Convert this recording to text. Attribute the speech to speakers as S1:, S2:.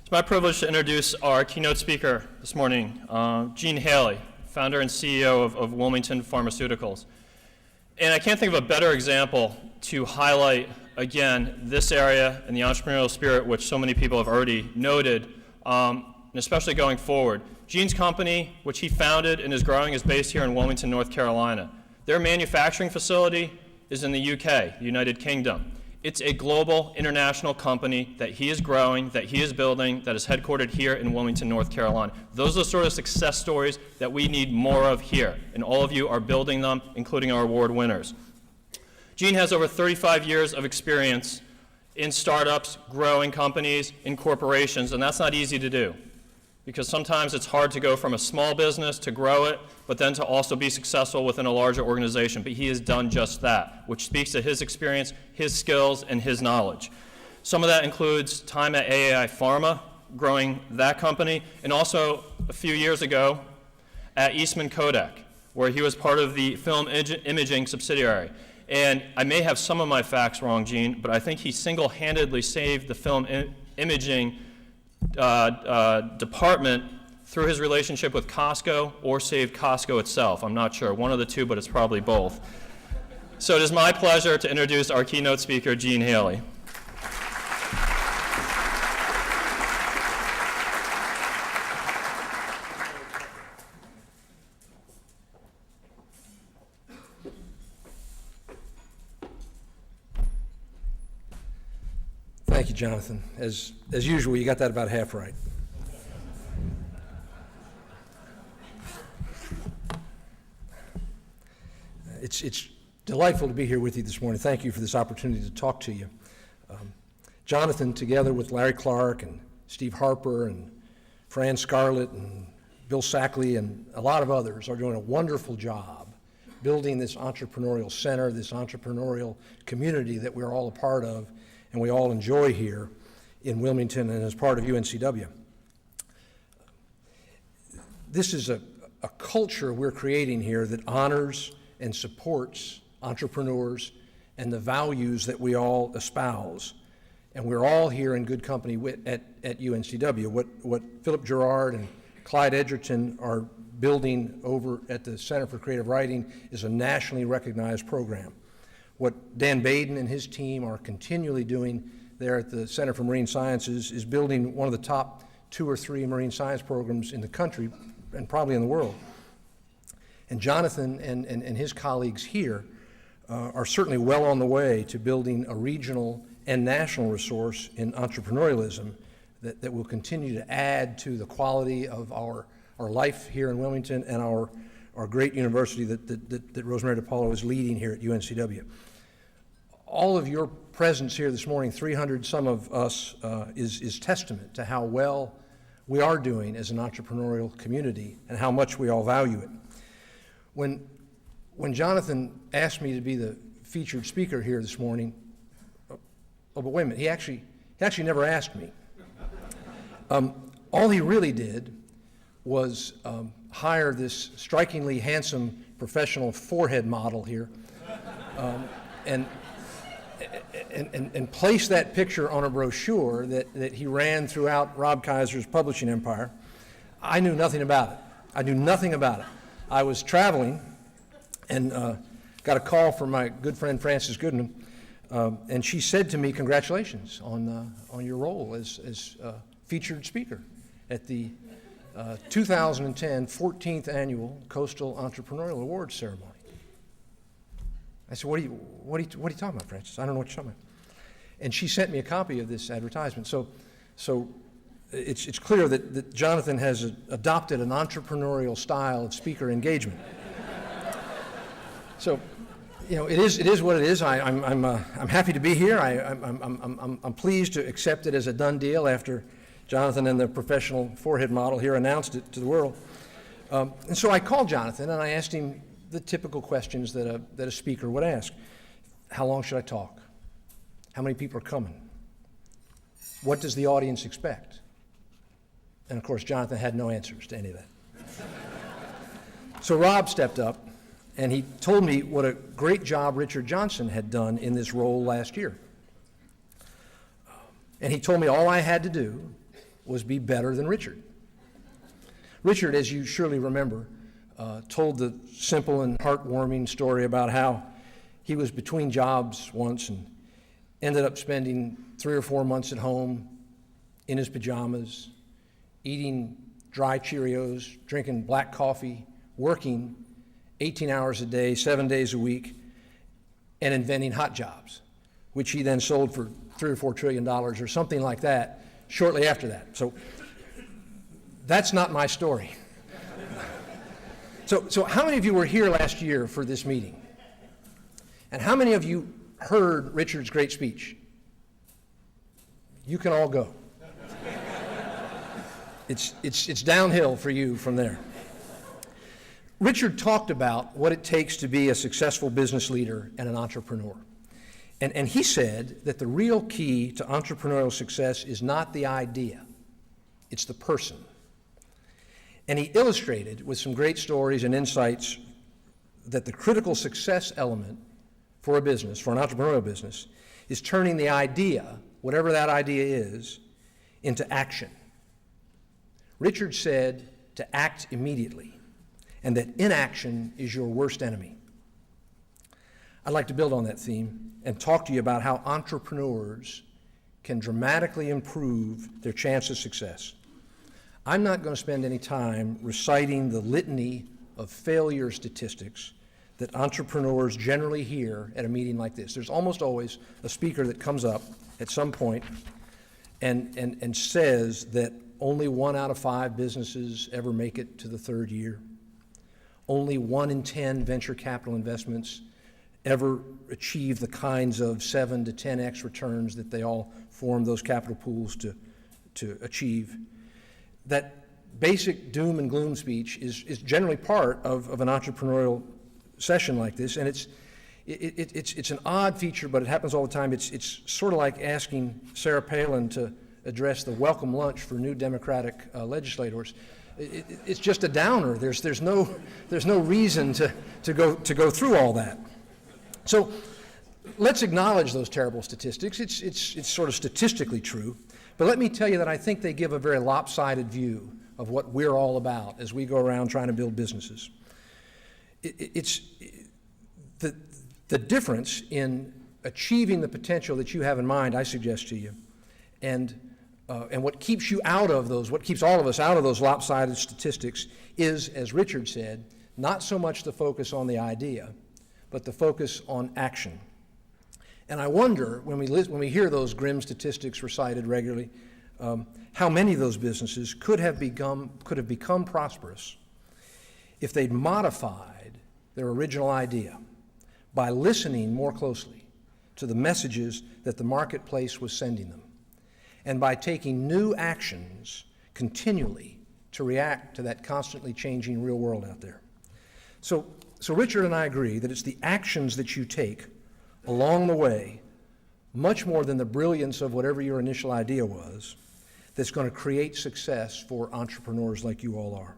S1: It's my privilege to introduce our keynote speaker this morning, Gene Haley, founder and CEO of Wilmington Pharmaceuticals. And I can't think of a better example to highlight, again, this area and the entrepreneurial spirit which so many people have already noted, and especially going forward. Gene's company, which he founded and is growing, is based here in Wilmington, North Carolina. Their manufacturing facility is in the UK, the United Kingdom. It's a global, international company that he is growing, that he is building, that is headquartered here in Wilmington, North Carolina. Those are the sort of success stories that we need more of here, and all of you are building them, including our award winners. Gene has over 35 years of experience in startups, growing companies, in corporations, and that's not easy to do, because sometimes it's hard to go from a small business to grow it, but then to also be successful within a larger organization. But he has done just that, which speaks to his experience, his skills, and his knowledge. Some of that includes time at AAI Pharma, growing that company, and also a few years ago at Eastman Kodak, where he was part of the film imaging subsidiary. And I may have some of my facts wrong, Gene, but I think he single-handedly saved the film imaging department through his relationship with Costco, or saved Costco itself. I'm not sure. One of the two, but it's probably both. So it is my pleasure to introduce our keynote speaker, Gene Haley.
S2: Thank you, Jonathan. As usual, you got that about half right. It's delightful to be here with you this morning. Thank you for this opportunity to talk to you. Jonathan, together with Larry Clark and Steve Harper and Fran Scarlett and Bill Sackley and a lot of others, are doing a wonderful job building this entrepreneurial center, this entrepreneurial community that we're all a part of and we all enjoy here in Wilmington and as part of UNCW. This is a culture we're creating here that honors and supports entrepreneurs and the values that we all espouse. And we're all here in good company at UNCW. What Philip Gerard and Clyde Edgerton are building over at the Center for Creative Writing is a nationally recognized program. What Dan Baden and his team are continually doing there at the Center for Marine Sciences is building one of the top 2 or 3 marine science programs in the country and probably in the world. And Jonathan and his colleagues here are certainly well on the way to building a regional and national resource in entrepreneurialism that will continue to add to the quality of our life here in Wilmington and our great university that Rosemary DiPaolo is leading here at UNCW. All of your presence here this morning, 300 some of us, is testament to how well we are doing as an entrepreneurial community and how much we all value it. When Jonathan asked me to be the featured speaker here this morning, oh, but wait a minute, he actually never asked me. All he really did was hire this strikingly handsome professional forehead model here, and place that picture on a brochure that he ran throughout Rob Kaiser's publishing empire. I knew nothing about it. I knew nothing about it. I was traveling and got a call from my good friend Frances Goodman, and she said to me, "Congratulations on your role as featured speaker at the 2010 14th Annual Coastal Entrepreneurial Awards Ceremony." I said, what are you talking about, Frances? I don't know what you're talking about. And she sent me a copy of this advertisement. So it's clear that Jonathan has adopted an entrepreneurial style of speaker engagement. So, it is what it is. I'm happy to be here. I'm pleased to accept it as a done deal after Jonathan and the professional forehead model here announced it to the world. And so I called Jonathan and I asked him the typical questions that a speaker would ask. How long should I talk? How many people are coming? What does the audience expect? And of course, Jonathan had no answers to any of that. So Rob stepped up and he told me what a great job Richard Johnson had done in this role last year. And he told me all I had to do was be better than Richard. Richard, as you surely remember, told the simple and heartwarming story about how he was between jobs once and ended up spending 3 or 4 months at home in his pajamas, eating dry Cheerios, drinking black coffee, working 18 hours a day, 7 days a week, and inventing hot jobs, which he then sold for $3 or $4 trillion or something like that shortly after that. So that's not my story. So how many of you were here last year for this meeting? And how many of you heard Richard's great speech? You can all go. It's downhill for you from there. Richard talked about what it takes to be a successful business leader and an entrepreneur. And he said that the real key to entrepreneurial success is not the idea, it's the person. And he illustrated with some great stories and insights that the critical success element for a business, for an entrepreneurial business, is turning the idea, whatever that idea is, into action. Richard said to act immediately, and that inaction is your worst enemy. I'd like to build on that theme and talk to you about how entrepreneurs can dramatically improve their chance of success. I'm not going to spend any time reciting the litany of failure statistics that entrepreneurs generally hear at a meeting like this. There's almost always a speaker that comes up at some point and says that only 1 out of 5 businesses ever make it to the 3rd year. Only 1 in 10 venture capital investments ever achieve the kinds of 7 to 10x returns that they all form those capital pools to achieve. That basic doom and gloom speech is generally part of an entrepreneurial session like this, and it's an odd feature, but it happens all the time. It's sort of like asking Sarah Palin to address the welcome lunch for new Democratic legislators. It's just a downer. There's no reason to go through all that. So let's acknowledge those terrible statistics. It's sort of statistically true, but let me tell you that I think they give a very lopsided view of what we're all about as we go around trying to build businesses. It's the difference in achieving the potential that you have in mind, I suggest to you, and what keeps you out of those, what keeps all of us out of those lopsided statistics is, as Richard said, not so much the focus on the idea, but the focus on action. And I wonder, when we hear those grim statistics recited regularly, how many of those businesses could have become prosperous if they'd modified their original idea by listening more closely to the messages that the marketplace was sending them, and by taking new actions continually to react to that constantly changing real world out there. So Richard and I agree that it's the actions that you take along the way, much more than the brilliance of whatever your initial idea was, that's going to create success for entrepreneurs like you all are.